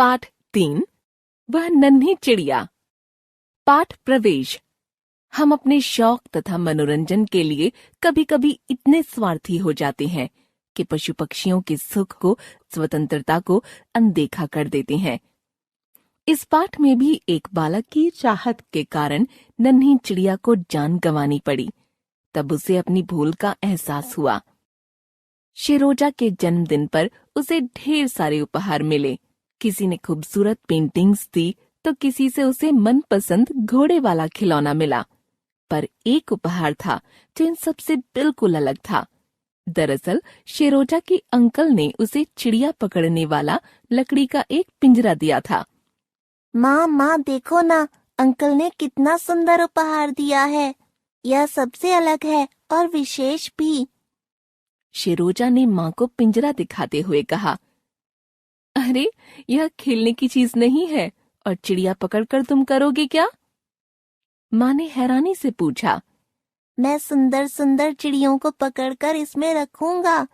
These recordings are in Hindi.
पाठ 3 वह नन्ही चिड़िया। पाठ प्रवेश। हम अपने शौक तथा मनोरंजन के लिए कभी कभी इतने स्वार्थी हो जाते हैं कि पशु पक्षियों के सुख को, स्वतंत्रता को अनदेखा कर देते हैं। इस पाठ में भी एक बालक की चाहत के कारण नन्ही चिड़िया को जान गंवानी पड़ी। तब उसे अपनी भूल का एहसास हुआ। शिरोजा के जन्मदिन पर उसे ढेर सारे उपहार मिले। किसी ने खूबसूरत पेंटिंग्स दी तो किसी से उसे मनपसंद घोड़े वाला खिलौना मिला। पर एक उपहार था जो इन सबसे बिल्कुल अलग था। दरअसल शिरोजा के अंकल ने उसे चिड़िया पकड़ने वाला लकड़ी का एक पिंजरा दिया था। माँ देखो ना, अंकल ने कितना सुंदर उपहार दिया है। यह सबसे अलग है और विशेष भी। शिरोजा ने माँ को पिंजरा दिखाते हुए कहा, अरे यह खेलने की चीज नहीं है, और चिड़िया पकड़कर तुम करोगे क्या? माँ ने हैरानी से पूछा। मैं सुंदर सुंदर चिड़ियों को पकड़कर इसमें रखूंगा।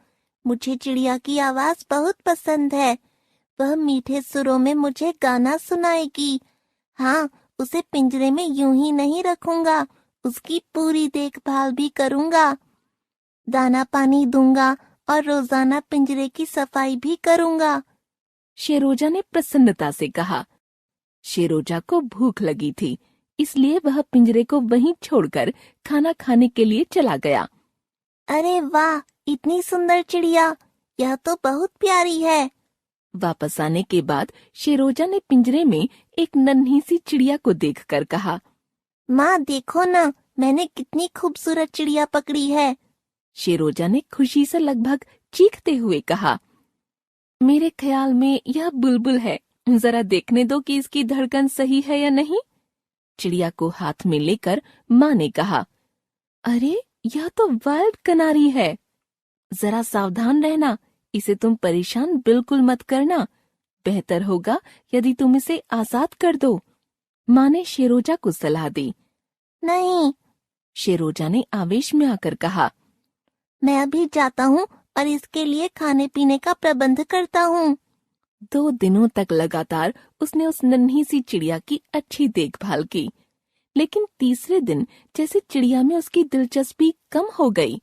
मुझे चिड़िया की आवाज बहुत पसंद है। वह मीठे सुरों में मुझे गाना सुनाएगी। हाँ, उसे पिंजरे में यूं ही नहीं रखूंगा, उसकी पूरी देखभाल भी करूंगा। दाना पानी दूंगा और रोजाना पिंजरे की सफाई भी करूंगा। शिरोजा ने प्रसन्नता से कहा। शिरोजा को भूख लगी थी, इसलिए वह पिंजरे को वहीं छोड़कर खाना खाने के लिए चला गया। अरे वाह, इतनी सुंदर चिड़िया, यह तो बहुत प्यारी है। वापस आने के बाद शिरोजा ने पिंजरे में एक नन्ही सी चिड़िया को देखकर कहा, माँ देखो ना, मैंने कितनी खूबसूरत चिड़िया पकड़ी है। शिरोजा ने खुशी से लगभग चीखते हुए कहा, मेरे ख्याल में यह बुलबुल है। जरा देखने दो कि इसकी धड़कन सही है या नहीं। चिड़िया को हाथ में लेकर माँ ने कहा, अरे यह तो वाइल्ड कनारी है। जरा सावधान रहना, इसे तुम परेशान बिल्कुल मत करना। बेहतर होगा यदि तुम इसे आजाद कर दो। माँ ने शिरोजा को सलाह दी। नहीं, शिरोजा ने आवेश में आकर कहा, मैं अभी जाता हूँ और इसके लिए खाने पीने का प्रबंध करता हूँ। 2 दिनों तक लगातार उसने उस नन्ही सी चिड़िया की अच्छी देखभाल की, लेकिन तीसरे दिन जैसे चिड़िया में उसकी दिलचस्पी कम हो गई।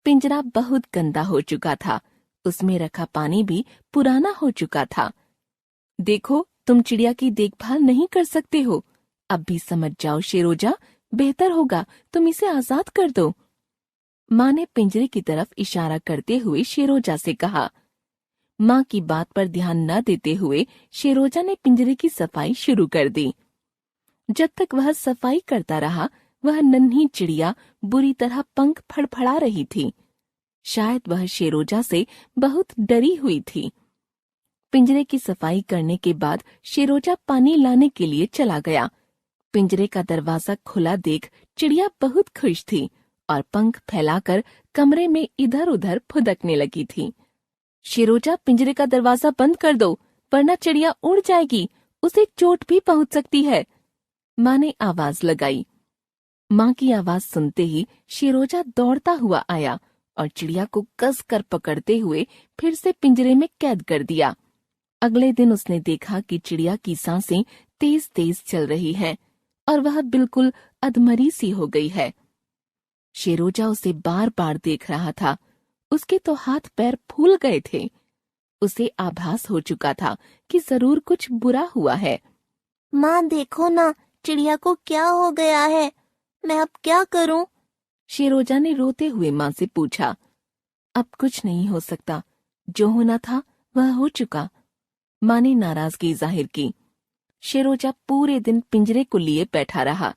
पिंजरा बहुत गंदा हो चुका था, उसमें रखा पानी भी पुराना हो चुका था। देखो, तुम चिड़िया की देखभाल नहीं कर सकते हो। अब भी समझ जाओ शिरोजा, बेहतर होगा तुम इसे आजाद कर दो। माँ ने पिंजरे की तरफ इशारा करते हुए शिरोजा से कहा। माँ की बात पर ध्यान न देते हुए शिरोजा ने पिंजरे की सफाई शुरू कर दी। जब तक वह सफाई करता रहा, वह नन्ही चिड़िया बुरी तरह पंख फड़फड़ा रही थी। शायद वह शिरोजा से बहुत डरी हुई थी। पिंजरे की सफाई करने के बाद शिरोजा पानी लाने के लिए चला गया। पिंजरे का दरवाजा खुला देख चिड़िया बहुत खुश थी और पंख फैलाकर कमरे में इधर उधर फुदकने लगी थी। शिरोजा, पिंजरे का दरवाजा बंद कर दो, वरना चिड़िया उड़ जाएगी, उसे चोट भी पहुंच सकती है। माँ ने आवाज लगाई। माँ की आवाज सुनते ही शिरोजा दौड़ता हुआ आया और चिड़िया को कस कर पकड़ते हुए फिर से पिंजरे में कैद कर दिया। अगले दिन उसने देखा कि चिड़िया की सांसें तेज तेज चल रही हैं और वह बिल्कुल अधमरी सी हो गई है। शिरोजा उसे बार बार देख रहा था। उसके तो हाथ पैर फूल गए थे। उसे आभास हो चुका था कि जरूर कुछ बुरा हुआ है। माँ देखो ना, चिड़िया को क्या हो गया है। मैं अब क्या करूँ? शिरोजा ने रोते हुए माँ से पूछा। अब कुछ नहीं हो सकता, जो होना था वह हो चुका। माँ ने नाराजगी जाहिर की। शिरोजा पूरे दिन पिंजरे को लिए बैठा रहा।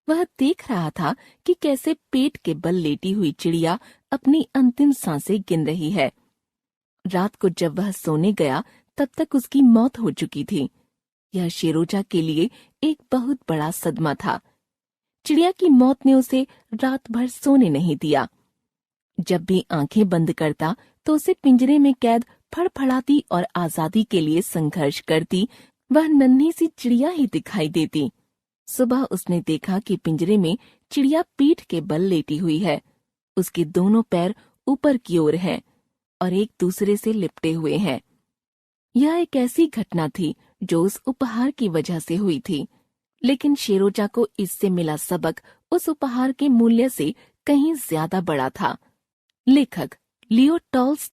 वह देख रहा था कि कैसे पेट के बल लेटी हुई चिड़िया अपनी अंतिम सांसें गिन रही है। रात को जब वह सोने गया तब तक उसकी मौत हो चुकी थी। यह शिरोजा के लिए एक बहुत बड़ा सदमा था। चिड़िया की मौत ने उसे रात भर सोने नहीं दिया। जब भी आंखें बंद करता तो उसे पिंजरे में कैद फड़फड़ाती और आजादी के लिए संघर्ष करती वह नन्ही सी चिड़िया ही दिखाई देती। सुबह उसने देखा कि पिंजरे में चिड़िया पीठ के बल लेटी हुई है। उसके दोनों पैर ऊपर की ओर हैं और एक दूसरे से लिपटे हुए हैं। यह एक ऐसी घटना थी जो उस उपहार की वजह से हुई थी, लेकिन शेरोजा को इससे मिला सबक उस उपहार के मूल्य से कहीं ज्यादा बड़ा था। लेखक लियो टॉल्स्टॉय